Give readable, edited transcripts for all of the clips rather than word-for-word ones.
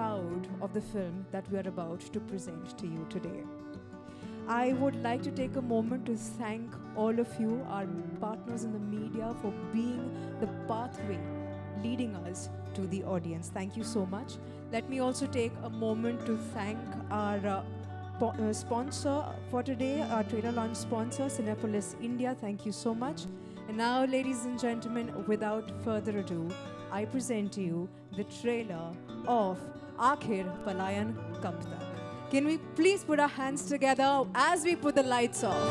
proud of the film that we are about to present to you today. I would like to take a moment to thank all of you, our partners in the media, for being the pathway leading us to the audience. Thank you so much. Let me also take a moment to thank our sponsor for today, our trailer launch sponsor, Cinepolis India. Thank you so much. And now, ladies and gentlemen, without further ado, I present to you the trailer of Aakhir Palayan Kab Tak. Can we please put our hands together as we put the lights off?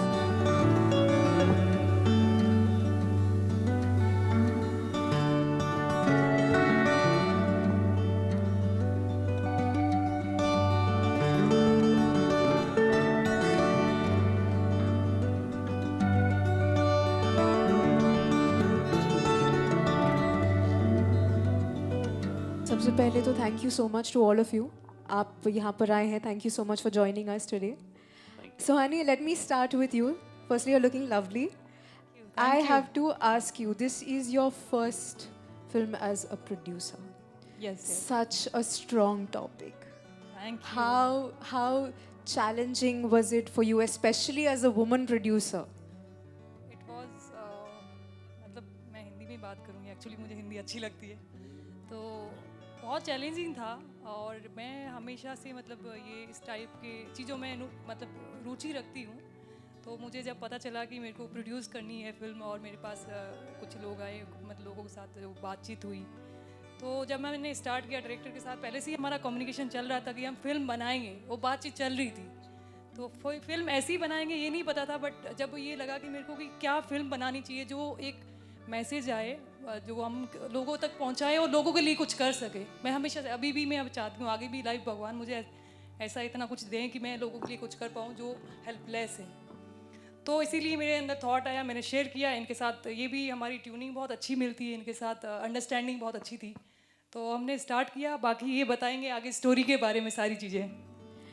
सबसे पहले तो thank you so much to all of you. आप यहाँ पर आए हैं. Thank you so much for joining us today. So honey, let me start with you. Firstly, you're looking lovely. I have to ask you, this is your first film as a producer. Yes. Such a strong topic. Thank you. How challenging was it for you, especially as a woman producer? It was मतलब मैं हिंदी में बात करूँगी. Actually मुझे हिंदी अच्छी लगती है, तो बहुत चैलेंजिंग था. और मैं हमेशा से मतलब ये इस टाइप के चीज़ों में मतलब रुचि रखती हूँ. तो मुझे जब पता चला कि मेरे को प्रोड्यूस करनी है फिल्म और मेरे पास कुछ लोग आए, मतलब लोगों के साथ जो बातचीत हुई, तो जब मैंने स्टार्ट किया डायरेक्टर के साथ, पहले से ही हमारा कम्युनिकेशन चल रहा था कि हम फिल्म बनाएंगे, वो बातचीत चल रही थी. तो फिल्म ऐसे ही बनाएंगे ये नहीं पता था, बट जब ये लगा कि मेरे को कि क्या फिल्म बनानी चाहिए जो एक मैसेज आए, जो हम लोगों तक पहुंचाए और लोगों के लिए कुछ कर सके. मैं हमेशा से अभी भी मैं अब चाहती हूँ, आगे भी लाइफ भगवान मुझे ऐसा इतना कुछ दें कि मैं लोगों के लिए कुछ कर पाऊँ जो हेल्पलेस है. तो इसीलिए मेरे अंदर थॉट आया, मैंने शेयर किया इनके साथ. ये भी हमारी ट्यूनिंग बहुत अच्छी मिलती है इनके साथ, अंडरस्टैंडिंग बहुत अच्छी थी. तो हमने स्टार्ट किया. बाकी ये बताएंगे आगे स्टोरी के बारे में सारी चीज़ें.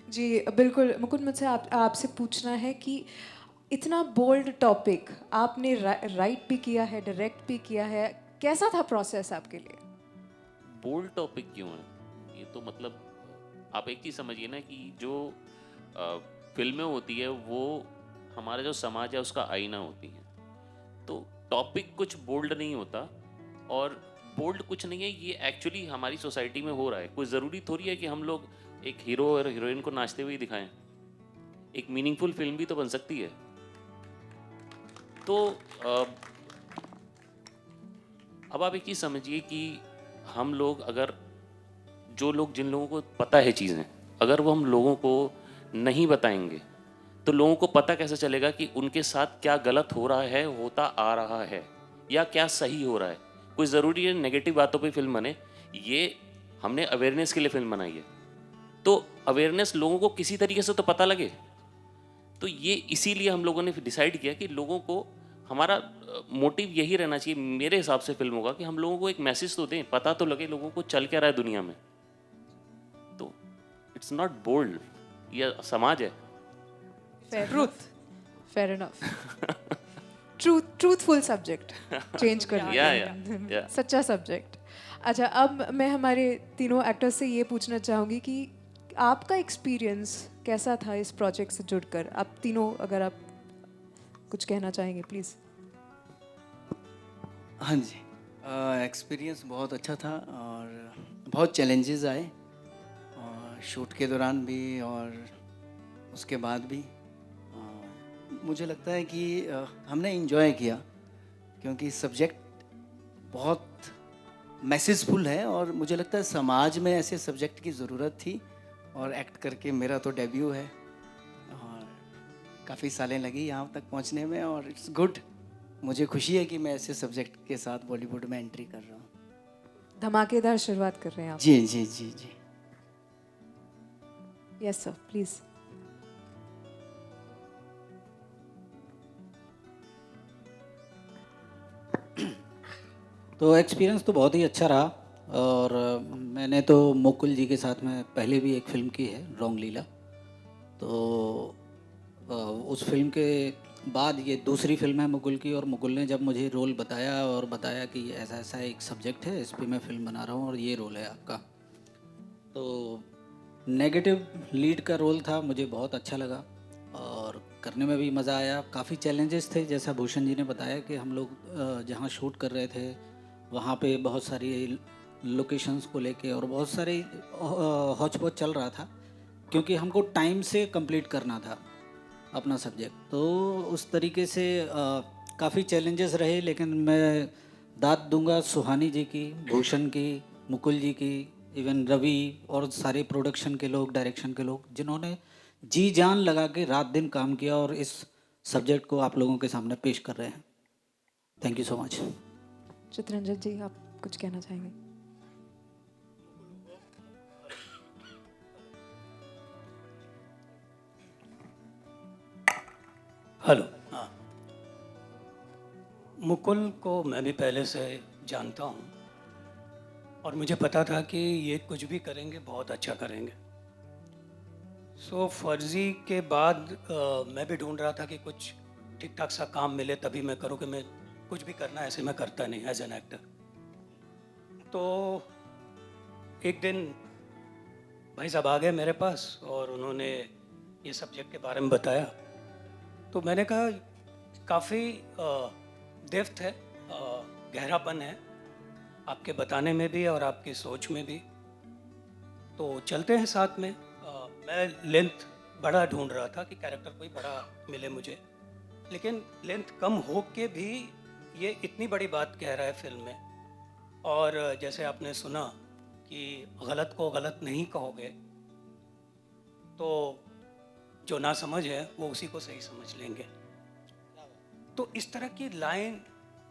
जी बिल्कुल. मुकुंद, मुझसे आपसे पूछना है कि इतना बोल्ड टॉपिक आपने राइट भी किया है, डायरेक्ट भी किया है, कैसा था प्रोसेस आपके लिए? बोल्ड टॉपिक क्यों है? ये तो मतलब आप एक चीज़ समझिए ना कि जो फिल्में होती है वो हमारा जो समाज है उसका आईना होती है. तो टॉपिक कुछ बोल्ड नहीं होता और बोल्ड कुछ नहीं है. ये एक्चुअली हमारी सोसाइटी में हो रहा है. कोई ज़रूरी थोड़ी है कि हम लोग एक हीरो और हीरोइन को नाचते हुए दिखाएं. एक मीनिंगफुल फिल्म भी तो बन सकती है. तो अब आप एक चीज़ समझिए कि हम लोग अगर जिन लोगों को पता है चीज़ें, अगर वो हम लोगों को नहीं बताएंगे तो लोगों को पता कैसे चलेगा कि उनके साथ क्या गलत हो रहा है, होता आ रहा है, या क्या सही हो रहा है. कोई ज़रूरी है नेगेटिव बातों पे फिल्म बने. ये हमने अवेयरनेस के लिए फिल्म बनाई है, तो अवेयरनेस लोगों को किसी तरीके से तो पता लगे. तो ये इसीलिए हम लोगों ने डिसाइड किया कि लोगों को, हमारा मोटिव यही रहना चाहिए मेरे हिसाब से फिल्मों का, कि हम लोगों को एक मैसेज तो दें, पता तो लगे लोगों को चल क्या रहा है दुनिया में. तो इट्स नॉट बोल्ड, ये समाज है. Fair enough. Truthful subject. Change कर Yeah. सच्चा सब्जेक्ट. अच्छा, अब मैं हमारे तीनों एक्टर्स से ये पूछना चाहूँगी कि आपका एक्सपीरियंस कैसा था इस प्रोजेक्ट से जुड़कर. आप तीनों अगर आप कुछ कहना चाहेंगे प्लीज़. हाँ जी, एक्सपीरियंस बहुत अच्छा था और बहुत चैलेंजेस आए, और शूट के दौरान भी और उसके बाद भी. मुझे लगता है कि हमने इन्जॉय किया, क्योंकि सब्जेक्ट बहुत मैसेजफुल है और मुझे लगता है समाज में ऐसे सब्जेक्ट की ज़रूरत थी. और एक्ट करके मेरा तो डेब्यू है और काफ़ी सालें लगी यहाँ तक पहुँचने में, और इट्स गुड. मुझे खुशी है कि मैं ऐसे सब्जेक्ट के साथ बॉलीवुड में एंट्री कर रहा हूँ. धमाकेदार शुरुआत कर रहे हैं आप. जी जी जी जी. Yes sir, please. तो एक्सपीरियंस तो बहुत ही अच्छा रहा. और मैंने तो मुकुल जी के साथ में पहले भी एक फ़िल्म की है, रॉन्ग लीला. तो उस फिल्म के बाद ये दूसरी फिल्म है मुकुल की, और मुकुल ने जब मुझे रोल बताया और बताया कि ऐसा ऐसा एक सब्जेक्ट है, इस पर मैं फ़िल्म बना रहा हूँ और ये रोल है आपका, तो नेगेटिव लीड का रोल था, मुझे बहुत अच्छा लगा और करने में भी मज़ा आया। काफ़ी चैलेंजेस थे, जैसा भूषण जी ने बताया कि हम लोग जहाँ शूट कर रहे थे वहाँ पे बहुत सारी लोकेशंस को लेके और बहुत सारे हौच पौच चल रहा था, क्योंकि हमको टाइम से कंप्लीट करना था अपना सब्जेक्ट। तो उस तरीके से काफ़ी चैलेंजेस रहे, लेकिन मैं दाद दूंगा सुहानी जी की, भूषण की, मुकुल जी की, इवन रवि और सारे प्रोडक्शन के लोग, डायरेक्शन के लोग, जिन्होंने जी जान लगा के रात दिन काम किया और इस सब्जेक्ट को आप लोगों के सामने पेश कर रहे हैं। Thank you so much. Chitranjan ji, आप कुछ कहना चाहेंगे? हेलो। हाँ, मुकुल को मैं भी पहले से जानता हूँ और मुझे पता था कि ये कुछ भी करेंगे बहुत अच्छा करेंगे। सो फर्जी के बाद मैं भी ढूंढ रहा था कि कुछ ठीक ठाक सा काम मिले तभी मैं करूँ, कि मैं कुछ भी करना ऐसे मैं करता नहीं एज एन एक्टर। तो एक दिन भाई साहब आ गए मेरे पास और उन्होंने ये सब्जेक्ट के बारे में बताया। तो मैंने कहा काफ़ी डेप्थ है, गहरापन है आपके बताने में भी और आपकी सोच में भी, तो चलते हैं साथ में। मैं लेंथ बड़ा ढूंढ रहा था कि कैरेक्टर कोई बड़ा मिले मुझे, लेकिन लेंथ कम हो के भी ये इतनी बड़ी बात कह रहा है फिल्म में। और जैसे आपने सुना कि गलत को गलत नहीं कहोगे तो जो ना समझ है वो उसी को सही समझ लेंगे। तो इस तरह की लाइन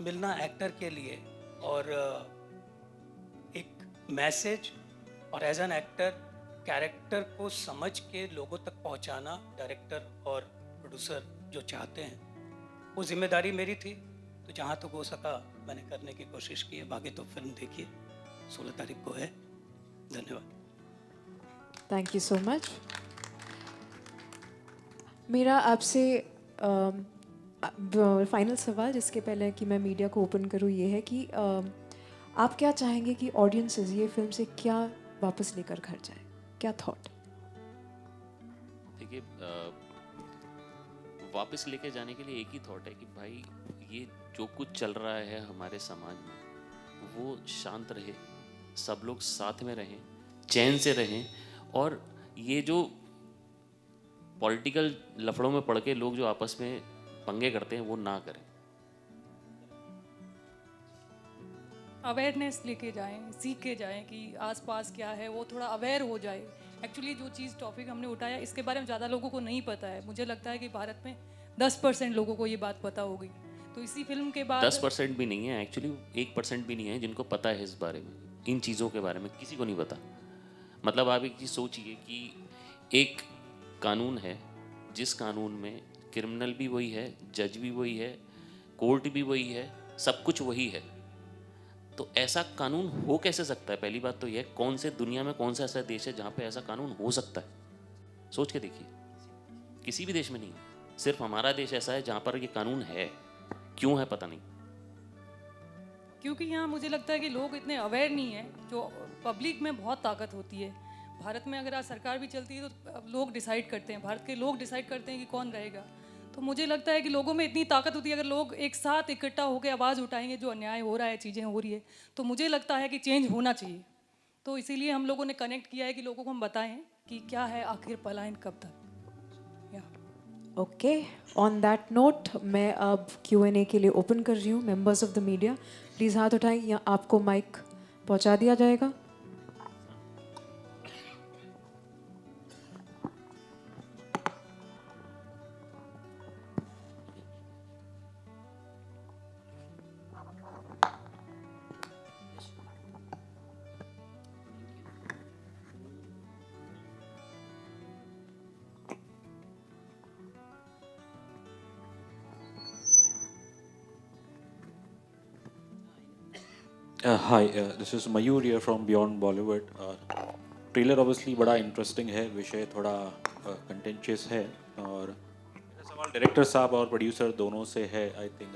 मिलना एक्टर के लिए और एक मैसेज और एज एन एक्टर कैरेक्टर को समझ के लोगों तक पहुंचाना, डायरेक्टर और प्रोड्यूसर जो चाहते हैं, वो जिम्मेदारी मेरी थी। तो जहाँ तक हो सका मैंने करने की कोशिश की है। बाकी तो फिल्म देखिए, 16 तारीख को है। धन्यवाद। Thank you so much. मेरा आपसे फाइनल सवाल, जिसके पहले कि मैं मीडिया को ओपन करूँ, ये है कि आप क्या चाहेंगे कि ऑडियंसेस ये फिल्म से क्या वापस लेकर घर जाए? क्या थॉट? देखिए, वापस लेके जाने के लिए एक ही थॉट है कि भाई ये जो कुछ चल रहा है हमारे समाज में वो शांत रहे, सब लोग साथ में रहें, चैन से रहें, और ये जो पॉलिटिकल लफड़ों में पड़ के लोग जो आपस में पंगे करते हैं वो ना करें। अवेयरनेस लेके जाएं, सीख के जाएं कि आसपास क्या है, वो थोड़ा अवेयर हो जाए। एक्चुअली जो चीज़ टॉपिक हमने उठाया इसके बारे में ज़्यादा लोगों को नहीं पता है। मुझे लगता है कि भारत में 10% लोगों को ये बात पता होगी। तो इसी फिल्म के बाद 10% भी नहीं है, एक्चुअली 1% भी नहीं है जिनको पता है इस बारे में, इन चीज़ों के बारे में किसी को नहीं पता। मतलब आप एक चीज़ सोचिए कि एक कानून है जिस कानून में क्रिमिनल भी वही है, जज भी वही है, कोर्ट भी वही है, सब कुछ वही है। तो ऐसा कानून हो कैसे सकता है? पहली बात तो यह, कौन से दुनिया में कौन सा ऐसा देश है जहाँ पे ऐसा कानून हो सकता है? सोच के देखिए, किसी भी देश में नहीं है। सिर्फ हमारा देश ऐसा है जहाँ पर ये कानून है। क्यों है पता नहीं। क्योंकि यहाँ मुझे लगता है कि लोग इतने अवेयर नहीं है। जो पब्लिक में बहुत ताकत होती है। भारत में अगर आज सरकार भी चलती है तो लोग डिसाइड करते हैं, भारत के लोग डिसाइड करते हैं कि कौन रहेगा। तो मुझे लगता है कि लोगों में इतनी ताकत होती है, अगर लोग एक साथ इकट्ठा होकर आवाज़ उठाएंगे, जो अन्याय हो रहा है, चीज़ें हो रही है, तो मुझे लगता है कि चेंज होना चाहिए। तो इसीलिए हम लोगों ने कनेक्ट किया है कि लोगों को हम बताएं कि क्या है आखिर पलायन कब तक। ओके, ऑन दैट नोट मैं अब Q&A के लिए ओपन कर रही हूँ। Members of the media please हाथ उठाएं या आपको माइक पहुँचा दिया जाएगा। Hi, this is Mayur here from Beyond Bollywood. Trailer obviously बड़ा इंटरेस्टिंग है, विषय थोड़ा कंटेंशियस है, और मेरा सवाल डायरेक्टर साहब और प्रोड्यूसर दोनों से है। आई थिंक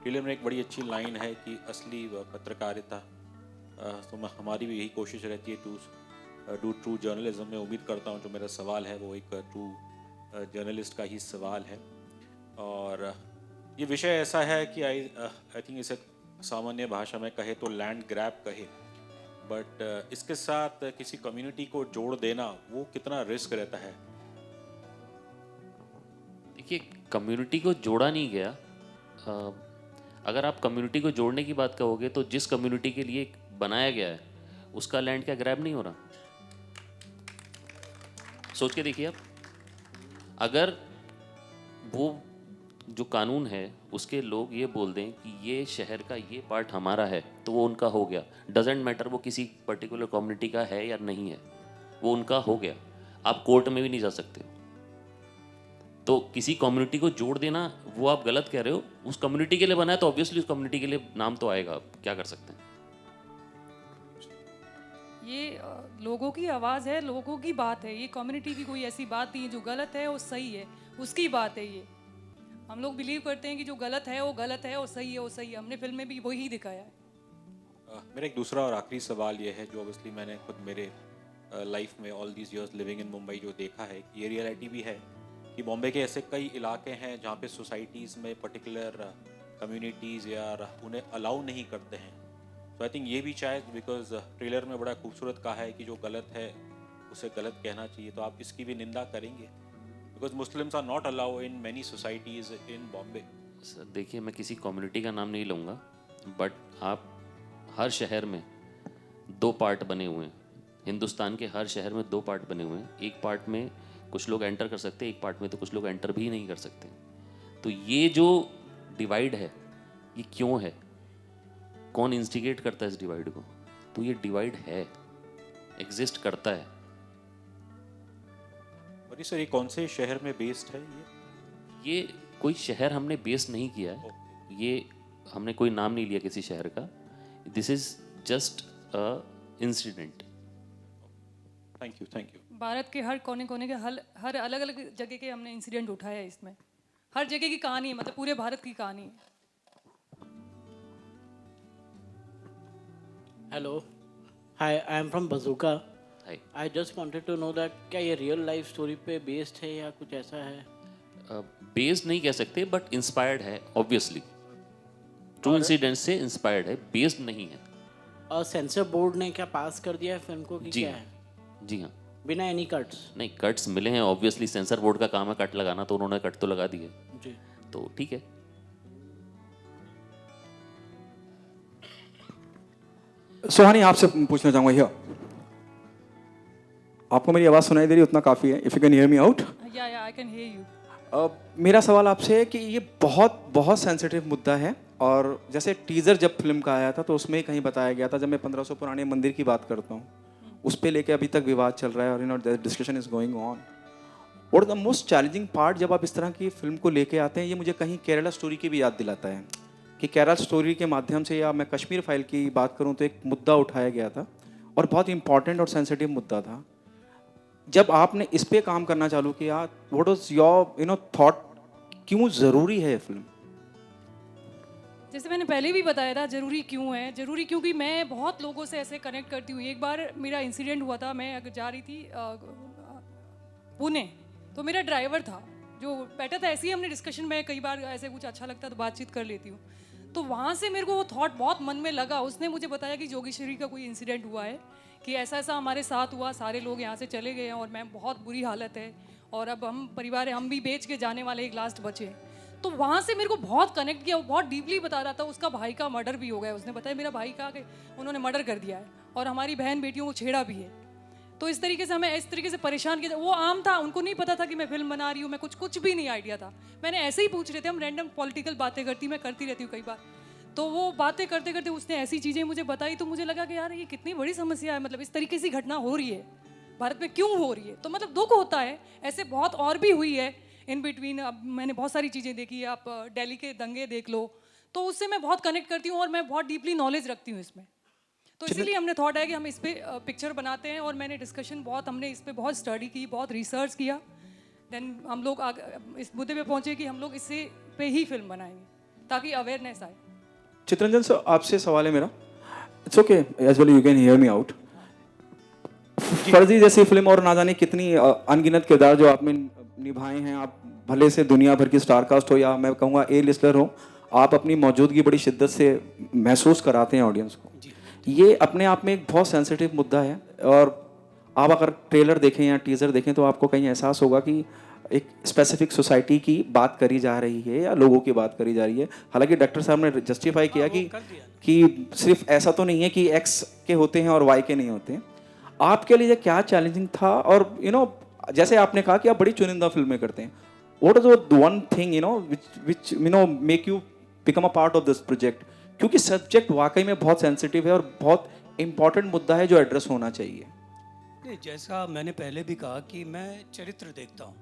ट्रेलर में एक बड़ी अच्छी लाइन है कि असली पत्रकारिता, तो हमारी भी यही कोशिश रहती है टू डू ट्रू जर्नलिज्म। मैं उम्मीद करता हूँ जो मेरा सवाल है वो एक ट्रू जर्नलिस्ट का ही सवाल है। और ये विषय ऐसा है कि आई थिंक इसे सामान्य भाषा में कहे तो लैंड ग्रैब कहे, बट इसके साथ किसी कम्युनिटी को जोड़ देना वो कितना रिस्क रहता है? देखिए, कम्युनिटी को जोड़ा नहीं गया। अगर आप कम्युनिटी को जोड़ने की बात कहोगे तो जिस कम्युनिटी के लिए बनाया गया है उसका लैंड क्या ग्रैब नहीं हो रहा? सोच के देखिए आप, अगर वो जो कानून है उसके लोग ये बोल दें कि ये शहर का ये पार्ट हमारा है तो वो उनका हो गया। डजेंट मैटर वो किसी पर्टिकुलर कम्युनिटी का है या नहीं है, वो उनका हो गया। आप कोर्ट में भी नहीं जा सकते। तो किसी कम्युनिटी को जोड़ देना वो आप गलत कह रहे हो। उस कम्युनिटी के लिए बना है तो ऑब्वियसली उस कम्युनिटी के लिए नाम तो आएगा, आप क्या कर सकते हैं। ये लोगों की आवाज़ है, लोगों की बात है। ये कम्युनिटी की कोई ऐसी बात नहीं है। जो गलत है वो सही है, उसकी बात है ये। हम लोग बिलीव करते हैं कि जो गलत है वो गलत है और सही है वो सही है। हमने फिल्म में भी वही दिखाया है। मेरा एक दूसरा और आखिरी सवाल ये है, जो ऑब्वियसली मैंने खुद मेरे लाइफ में all these years living in Mumbai जो देखा है, ये रियलिटी भी है कि बॉम्बे के ऐसे कई इलाके हैं जहाँ पे सोसाइटीज़ में पर्टिकुलर कम्युनिटीज़ या उन्हें अलाउ नहीं करते हैं। तो आई थिंक ये भी शायद बिकॉज ट्रेलर में बड़ा खूबसूरत कहा है कि जो गलत है उसे गलत कहना चाहिए, तो आप इसकी भी निंदा करेंगे? Because Muslims are not allow in many societies in Bombay. Sir देखिए, मैं किसी कम्युनिटी का नाम नहीं लूँगा, बट आप हर शहर में दो पार्ट बने हुए हैं। हिंदुस्तान के हर शहर में दो पार्ट बने हुए हैं। एक पार्ट में कुछ लोग एंटर कर सकते हैं, एक पार्ट में तो कुछ लोग एंटर भी नहीं कर सकते। तो ये जो डिवाइड है ये क्यों है? कौन इंस्टिगेट करता है इस डिवाइड को? तो ये डिवाइड है, एग्जिस्ट करता है। और सर ये कौन से शहर में बेस्ड है? ये कोई शहर हमने बेस नहीं किया है, ये हमने कोई नाम नहीं लिया किसी शहर का। This is just a incident. Thank you. Bharat के हर कोने कोने के हर अलग अलग जगह के हमने इंसिडेंट उठाया है इसमें। हर जगह की कहानी है, मतलब पूरे भारत की कहानी है। Hello, hi, I am from बजूका। Hi. I just wanted to know that क्या ये रियल लाइफ स्टोरी पे बेस्ड है या कुछ ऐसा है? बेस्ड नहीं कह सकते, बट इंस्पायर्ड है ऑब्वियसली। ट्रू इंसिडेंट से इंस्पायर्ड है, बेस्ड नहीं है। और सेंसर बोर्ड ने क्या पास कर दिया है फिल्म को कि जी क्या हाँ, है? जी हाँ। बिना एनी कट्स? नहीं, कट्स मिले हैं ऑब्वियसली। सेंसर बोर्ड का काम है कट लगाना, तो उन्होंने कट तो लगा दिए, जी। तो ठीक है। सुहानी, आपसे पूछना चाहूँगा हियर, आपको मेरी आवाज़ सुनाई दे रही है? उतना काफ़ी है। If you can hear me out. या आई कैन हियर यू। मेरा सवाल आपसे है कि ये बहुत बहुत सेंसिटिव मुद्दा है, और जैसे टीज़र जब फिल्म का आया था तो उसमें ही कहीं बताया गया था, जब मैं 1500 पुराने मंदिर की बात करता हूँ उस पे लेके अभी तक विवाद चल रहा है, और डिस्कशन इज गोइंग ऑन। और द मोस्ट चैलेंजिंग पार्ट जब आप इस तरह की फिल्म को लेके आते हैं, ये मुझे कहीं केरला स्टोरी की भी याद दिलाता है कि केरला स्टोरी के माध्यम से, या मैं कश्मीर फाइल की बात करूँ तो एक मुद्दा उठाया गया था और बहुत इंपॉर्टेंट और सेंसिटिव मुद्दा था। जब आपने इस पे काम करना चालू किया, व्हाट वाज योर थॉट, क्यों ज़रूरी है ये फिल्म? जैसे मैंने पहले भी बताया था, ज़रूरी क्यों है। ज़रूरी क्योंकि मैं बहुत लोगों से ऐसे कनेक्ट करती हूँ। एक बार मेरा इंसिडेंट हुआ था, मैं अगर जा रही थी पुणे, तो मेरा ड्राइवर था जो बैठा था। ऐसे ही हमने डिस्कशन में कई बार ऐसे कुछ अच्छा लगता तो बातचीत कर लेती हूँ, तो वहाँ से मेरे को वो थॉट बहुत मन में लगा। उसने मुझे बताया कि जोगेश्वरी का कोई इंसिडेंट हुआ है, कि ऐसा ऐसा हमारे साथ हुआ, सारे लोग यहाँ से चले गए हैं और मैं बहुत बुरी हालत है, और अब हम परिवार है, हम भी बेच के जाने वाले, एक लास्ट बचे हैं। तो वहाँ से मेरे को बहुत कनेक्ट किया। वो बहुत डीपली बता रहा था। उसका भाई का मर्डर भी हो गया। उसने बताया मेरा भाई का कि उन्होंने मर्डर कर दिया है और हमारी बहन बेटियों को छेड़ा भी है। तो इस तरीके से हमें इस तरीके से परेशान किया। वो आम था, उनको नहीं पता था कि मैं फिल्म बना रही हूँ, मैं कुछ भी नहीं आइडिया था। मैंने ऐसे ही पूछ रहे थे, हम रैंडम पॉलिटिकल बातें मैं करती रहती हूँ कई बार। तो वो बातें करते करते उसने ऐसी चीज़ें मुझे बताई, तो मुझे लगा कि यार ये कितनी बड़ी समस्या है। मतलब इस तरीके से घटना हो रही है भारत में, क्यों हो रही है? तो मतलब दुख होता है। ऐसे बहुत और भी हुई है इन बिटवीन। अब मैंने बहुत सारी चीज़ें देखी है, आप दिल्ली के दंगे देख लो, तो उससे मैं बहुत कनेक्ट करती हूँ और मैं बहुत डीपली नॉलेज रखती हूँ इसमें। तो इसीलिए हमने थॉट है कि हम इस पे पिक्चर बनाते हैं, और मैंने डिस्कशन बहुत, हमने इस पे बहुत स्टडी की, बहुत रिसर्च किया। देन हम लोग इस मुद्दे पे पहुँचे कि हम लोग इससे पे ही फिल्म बनाएंगे ताकि अवेयरनेस आए। चित्रंजन सर, आपसे सवाल है मेरा। It's okay, as well you can hear me out. Farzi जैसी फिल्म और ना जाने कितनी अनगिनत किरदार जो आपने निभाए हैं। आप भले से दुनिया भर की स्टार कास्ट हो या मैं कहूँगा ए लिस्टर हो, आप अपनी मौजूदगी बड़ी शिद्दत से महसूस कराते हैं ऑडियंस को। ये अपने आप में एक बहुत सेंसिटिव मुद्दा है, और आप अगर ट्रेलर देखें या टीज़र देखें तो आपको कहीं एहसास होगा कि एक स्पेसिफिक सोसाइटी की बात करी जा रही है या लोगों की बात करी जा रही है। हालांकि डॉक्टर साहब ने जस्टिफाई किया कि सिर्फ ऐसा तो नहीं है कि एक्स के होते हैं और वाई के नहीं होते। आपके लिए क्या चैलेंजिंग था? और जैसे आपने कहा कि आप बड़ी चुनिंदा फिल्में करते हैं, what is the one thing which make you become a part of this project? क्योंकि सब्जेक्ट वाकई में बहुत सेंसिटिव है और बहुत इंपॉर्टेंट मुद्दा है जो एड्रेस होना चाहिए। नहीं, जैसा मैंने पहले भी कहा कि मैं चरित्र देखता हूँ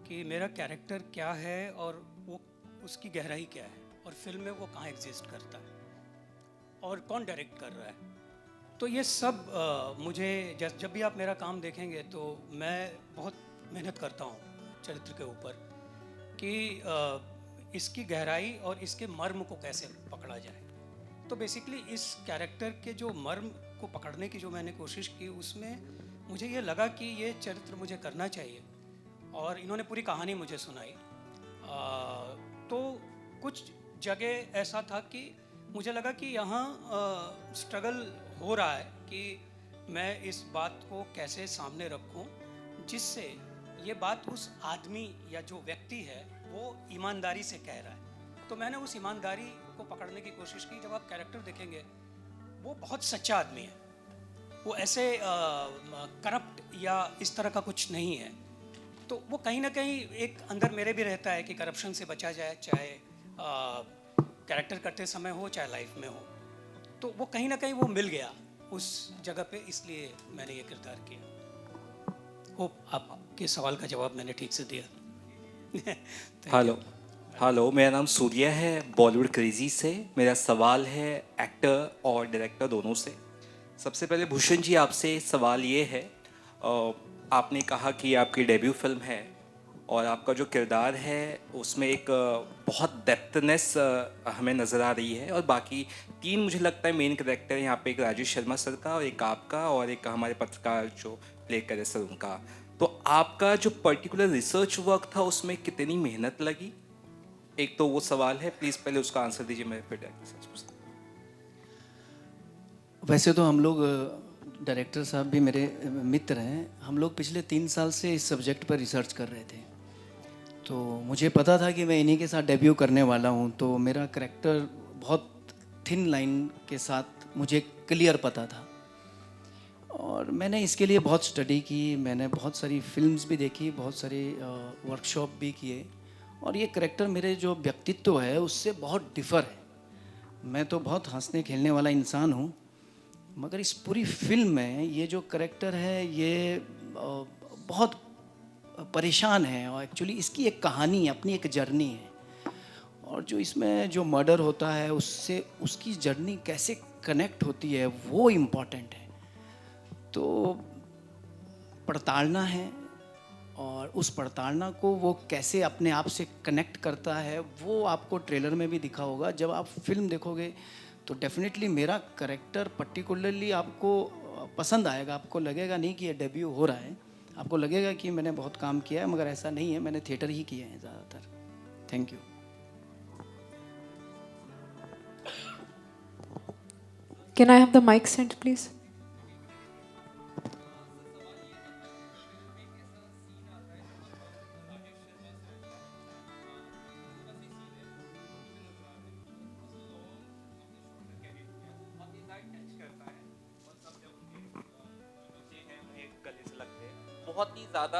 कि मेरा कैरेक्टर क्या है और वो उसकी गहराई क्या है और फिल्म में वो कहाँ एग्जिस्ट करता है और कौन डायरेक्ट कर रहा है। तो ये सब मुझे जब भी आप मेरा काम देखेंगे तो मैं बहुत मेहनत करता हूँ चरित्र के ऊपर कि इसकी गहराई और इसके मर्म को कैसे पकड़ा जाए। तो बेसिकली इस कैरेक्टर के जो मर्म को पकड़ने की जो मैंने कोशिश की, उसमें मुझे ये लगा कि ये चरित्र मुझे करना चाहिए, और इन्होंने पूरी कहानी मुझे सुनाई। तो कुछ जगह ऐसा था कि मुझे लगा कि यहाँ स्ट्रगल हो रहा है कि मैं इस बात को कैसे सामने रखूं जिससे ये बात उस आदमी या जो व्यक्ति है वो ईमानदारी से कह रहा है। तो मैंने उस ईमानदारी को पकड़ने की कोशिश की। जब आप कैरेक्टर देखेंगे वो बहुत सच्चा आदमी है, वो ऐसे करप्ट या इस तरह का कुछ नहीं है। तो वो कहीं ना कहीं एक अंदर मेरे भी रहता है कि करप्शन से बचा जाए, चाहे कैरेक्टर करते समय हो चाहे लाइफ में हो। तो वो कहीं ना कहीं वो मिल गया उस जगह पे, इसलिए मैंने ये किरदार किया। होप आपके सवाल का जवाब मैंने ठीक से दिया। हेलो, मेरा नाम सूर्य है, बॉलीवुड क्रेजी से। मेरा सवाल है एक्टर और डायरेक्टर दोनों से। सबसे पहले भूषण जी आपसे सवाल ये है, आपने कहा कि आपकी डेब्यू फिल्म है और आपका जो किरदार है उसमें एक बहुत डेप्थनेस हमें नज़र आ रही है, और बाकी 3 मुझे लगता है मेन कैरेक्टर यहाँ पे, एक राजेश शर्मा सर का और एक आपका और एक हमारे पत्रकार जो प्ले करे सर उनका। तो आपका जो पर्टिकुलर रिसर्च वर्क था उसमें कितनी मेहनत लगी? एक तो वो सवाल है, प्लीज़ पहले उसका आंसर दीजिए, मैं फिर वैसे तो हम लोग, डायरेक्टर साहब भी मेरे मित्र हैं, हम लोग पिछले 3 साल से इस सब्जेक्ट पर रिसर्च कर रहे थे। तो मुझे पता था कि मैं इन्हीं के साथ डेब्यू करने वाला हूँ, तो मेरा करैक्टर बहुत थिन लाइन के साथ मुझे क्लियर पता था। और मैंने इसके लिए बहुत स्टडी की, मैंने बहुत सारी फिल्म्स भी देखी, बहुत सारे वर्कशॉप भी किए, और ये करैक्टर मेरे जो व्यक्तित्व है उससे बहुत डिफ़र है। मैं तो बहुत हंसने खेलने वाला इंसान हूँ, मगर इस पूरी फिल्म में ये जो करैक्टर है ये बहुत परेशान है, और एक्चुअली इसकी एक कहानी है, अपनी एक जर्नी है, और जो इसमें जो मर्डर होता है उससे उसकी जर्नी कैसे कनेक्ट होती है वो इम्पॉर्टेंट है। तो पड़तालना है, और उस पड़तालना को वो कैसे अपने आप से कनेक्ट करता है वो आपको ट्रेलर में भी दिखा होगा। जब आप फिल्म देखोगे तो डेफिनेटली मेरा करैक्टर पर्टिकुलरली आपको पसंद आएगा। आपको लगेगा नहीं कि ये डेब्यू हो रहा है, आपको लगेगा कि मैंने बहुत काम किया है, मगर ऐसा नहीं है, मैंने थिएटर ही किए हैं ज़्यादातर। Thank you. Can I have the mic sent, please? बहुत ही ज़्यादा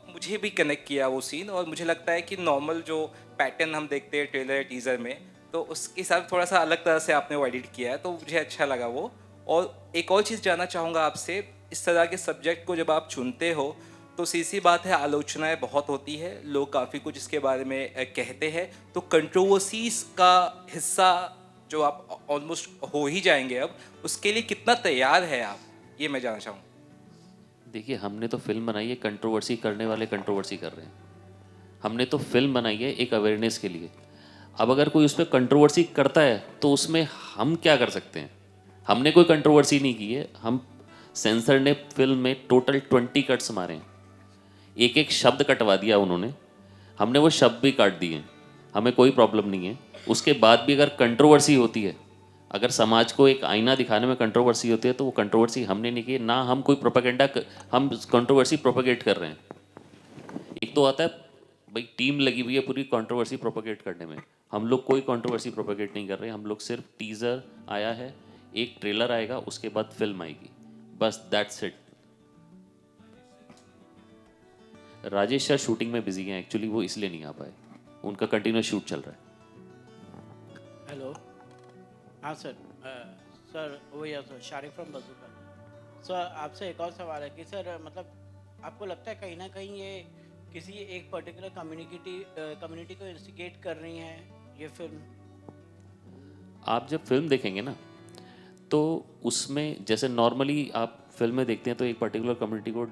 मुझे भी कनेक्ट किया वो सीन, और मुझे लगता है कि नॉर्मल जो पैटर्न हम देखते हैं ट्रेलर टीज़र में, तो उसके साथ थोड़ा सा अलग तरह से आपने वो एडिट किया है, तो मुझे अच्छा लगा वो। और एक और चीज़ जानना चाहूँगा आपसे, इस तरह के सब्जेक्ट को जब आप चुनते हो तो सी बात है, आलोचनाएं बहुत होती है, लोग काफ़ी कुछ इसके बारे में कहते हैं, तो कंट्रोवर्सीज का हिस्सा जो आप ऑलमोस्ट हो ही जाएंगे अब, उसके लिए कितना तैयार है आप, ये मैं जानना चाहूँगा। देखिए, हमने तो फिल्म बनाई है, कंट्रोवर्सी करने वाले कंट्रोवर्सी कर रहे हैं। हमने तो फिल्म बनाई है एक अवेयरनेस के लिए। अब अगर कोई उस पर कंट्रोवर्सी करता है तो उसमें हम क्या कर सकते हैं? हमने कोई कंट्रोवर्सी नहीं की है। सेंसर ने फिल्म में टोटल 20 कट्स मारे हैं, एक एक शब्द कटवा दिया उन्होंने, हमने वो शब्द भी काट दिए, हमें कोई प्रॉब्लम नहीं है। उसके बाद भी अगर कंट्रोवर्सी होती है, अगर समाज को एक आईना दिखाने में कंट्रोवर्सी होती है, तो वो कंट्रोवर्सी हमने नहीं की ना, हम कोई प्रोपेगेंडा, हम कंट्रोवर्सी प्रोपेगेट कर रहे हैं। एक तो आता है भाई टीम लगी हुई है पूरी कंट्रोवर्सी प्रोपेगेट करने में, हम लोग कोई कंट्रोवर्सी प्रोपेगेट नहीं कर रहे हैं, हम लोग सिर्फ टीज़र आया है, एक ट्रेलर आएगा, उसके बाद फिल्म आएगी, बस that's it. Rajesh sir shooting में बिजी हैं एक्चुअली, वो इसलिए नहीं आ पाए, उनका कंटिन्यूस शूट चल रहा है। हेलो, हाँ सर, सर वो या सर शारिक फ्रॉम बजूका। सर आपसे एक और सवाल है कि सर मतलब आपको लगता है कहीं ना कहीं ये किसी एक पर्टिकुलर कम्युनिटी को इंस्टिगेट कर रही हैं ये फिल्म? आप जब फिल्म देखेंगे ना, तो उसमें जैसे नॉर्मली आप फिल्म में देखते हैं तो एक पर्टिकुलर कम्युनिटी को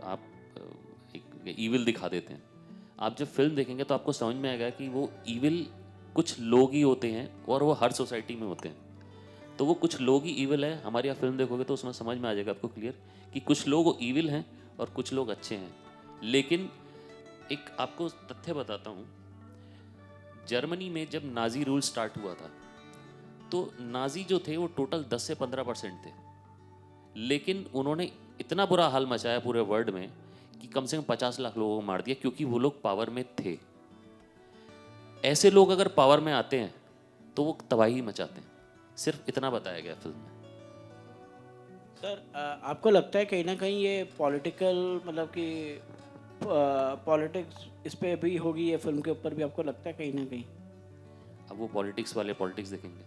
आप एक ईविल दिखा देते हैं। आप जब फिल्म देखेंगे तो आपको समझ में आएगा कि वो ईविल कुछ लोग ही होते हैं और वो हर सोसाइटी में होते हैं, तो वो कुछ लोग ही ईविल है। हमारी आप फिल्म देखोगे तो उसमें समझ में आ जाएगा आपको क्लियर कि कुछ लोग ईविल हैं और कुछ लोग अच्छे हैं। लेकिन एक आपको तथ्य बताता हूँ, जर्मनी में जब नाजी रूल स्टार्ट हुआ था तो नाजी जो थे वो टोटल 10 से 15% थे, लेकिन उन्होंने इतना बुरा हाल मचाया पूरे वर्ल्ड में कि कम से कम 50 लाख लोगों को मार दिया, क्योंकि वो लोग पावर में थे। ऐसे लोग अगर पावर में आते हैं तो वो तबाही मचाते हैं, सिर्फ इतना बताया गया फिल्म में। सर आपको लगता है कहीं ना कहीं ये पॉलिटिकल मतलब कि पॉलिटिक्स इस पे भी होगी ये फिल्म के ऊपर भी, आपको लगता है कहीं ना कहीं? अब वो पॉलिटिक्स वाले पॉलिटिक्स देखेंगे,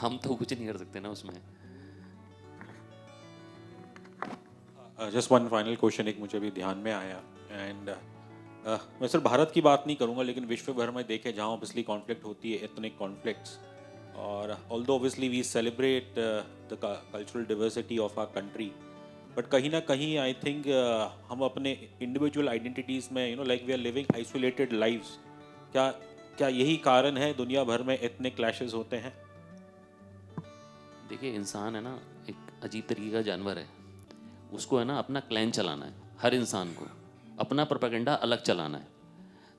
हम तो कुछ नहीं कर सकते ना उसमें। जस्ट वन फाइनल क्वेश्चन एक मुझे भी ध्यान में आया, एंड मैं सिर्फ भारत की बात नहीं करूंगा लेकिन विश्व भर में देखे जहां ऑब्वियसली कॉन्फ्लिक्ट होती है, एथनिक कॉन्फ्लिक्ट्स, और although obviously we celebrate the cultural diversity of our country, but कहीं ना कहीं आई थिंक हम अपने इंडिविजुअल आइडेंटिटीज़ में like we are living isolated lives. क्या यही कारण है दुनिया भर में एथनिक क्लैशेस होते हैं? देखिए, इंसान है ना एक अजीब तरीके का जानवर है, उसको है ना अपना क्लैन चलाना है, हर इंसान को अपना प्रोपेगेंडा अलग चलाना है।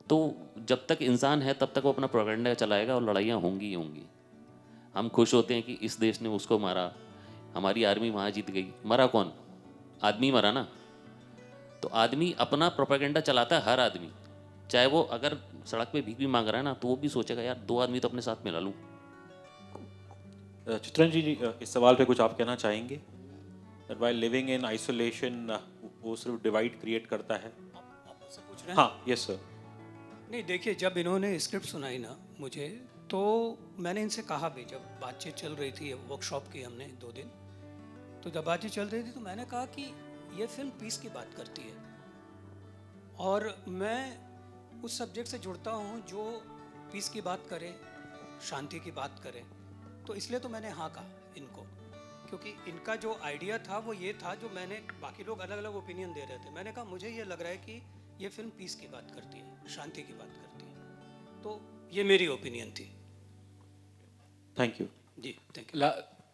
तो जब तक इंसान है तब तक वो अपना प्रोपेगेंडा चलाएगा और लड़ाइयाँ होंगी ही होंगी। हम खुश होते हैं कि इस देश ने उसको मारा, हमारी आर्मी वहाँ जीत गई, मरा कौन? आदमी मरा ना। तो आदमी अपना प्रोपेगेंडा चलाता है, हर आदमी, चाहे वो अगर सड़क पे भीख भी मांग रहा है ना तो वो भी सोचेगा यार 2 आदमी तो अपने साथ मिला लूँ। चित्रन जी, इस सवाल पे कुछ आप कहना चाहेंगे? That while living in isolation वो सिर्फ डिवाइड क्रिएट करता है। आपसे पूछ रहे हैं? हाँ, यस सर। नहीं देखिए, जब इन्होंने स्क्रिप्ट सुनाई ना मुझे, तो मैंने इनसे कहा भी, जब बातचीत चल रही थी, वर्कशॉप की हमने 2 दिन, तो जब बातचीत चल रही थी तो मैंने कहा कि ये फिल्म पीस की बात करती है और मैं उस सब्जेक्ट से जुड़ता हूँ जो पीस की बात करे, शांति की बात करे, तो इसलिए तो मैंने हाँ कहा इनको, क्योंकि इनका जो आइडिया था वो ये था, जो मैंने, बाकी लोग अलग अलग ओपिनियन दे रहे थे, मैंने कहा मुझे ये लग रहा है कि ये फिल्म पीस की बात करती है, शांति की बात करती है, तो ये मेरी ओपिनियन थी। थैंक यू जी, थैंक यू।